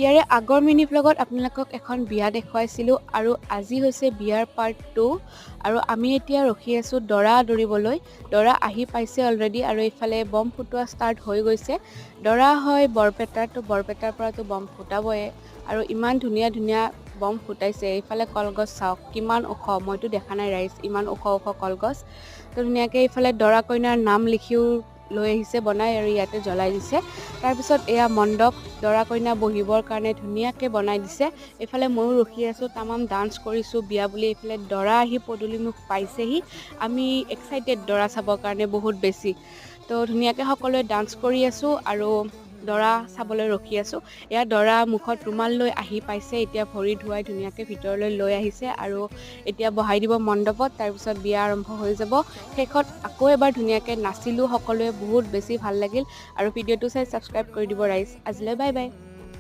ইয়াৰে আগৰ মিনি ব্লগত আপোনালোকক এখন বিয়া দেখুৱাইছিলোঁ আৰু আজি হৈছে বিয়াৰ পাৰ্ট 2 আৰু আমি এতিয়া ৰখি আছোঁ দৰা দৌৰিবলৈ। দৰা আহি পাইছে অলৰেডি আৰু এইফালে বম ফুটোৱা ষ্টাৰ্ট হৈ গৈছে। দৰা হয় বৰপেটাৰ, তো বৰপেটাৰ পৰাতো বম ফুটাবয়ে আৰু ইমান ধুনীয়া ধুনীয়া বম ফুটাইছে। এইফালে কলগছ চাওক কিমান ওখ, মইতো দেখা নাই ৰাইজ ইমান ওখ ওখ কলগছ। তো ধুনীয়াকৈ এইফালে দৰা কইনাৰ নাম লিখিও লৈ আহিছে বনাই আৰু ইয়াতে জ্বলাই দিছে। তাৰপিছত এয়া মণ্ডপ, দৰা কইনা বহিবৰ কাৰণে ধুনীয়াকৈ বনাই দিছে। এইফালে ময়ো ৰখি আছোঁ, তামাম ডান্স কৰিছোঁ বিয়া বুলি। এইফালে দৰা আহি পদূলিমুখ পাইছেহি। আমি এক্সাইটেড দৰা চাবৰ কাৰণে বহুত বেছি। তো ধুনীয়াকৈ সকলোৱে ডান্স কৰি আছোঁ আৰু দৰা চাবলৈ ৰখি আছোঁ। এয়া দৰা মুখত ৰুমাল লৈ আহি পাইছে, এতিয়া ভৰি ধুৱাই ধুনীয়াকৈ ভিতৰলৈ লৈ আহিছে আৰু এতিয়া বহাই দিব মণ্ডপত। তাৰপিছত বিয়া আৰম্ভ হৈ যাব। শেষত আকৌ এবাৰ ধুনীয়াকৈ নাচিলোঁ সকলোৱে, বহুত বেছি ভাল লাগিল। আৰু ভিডিঅ'টো চাই ছাবস্ক্ৰাইব কৰি দিব ৰাইজ। আজিলৈ বাই বাই।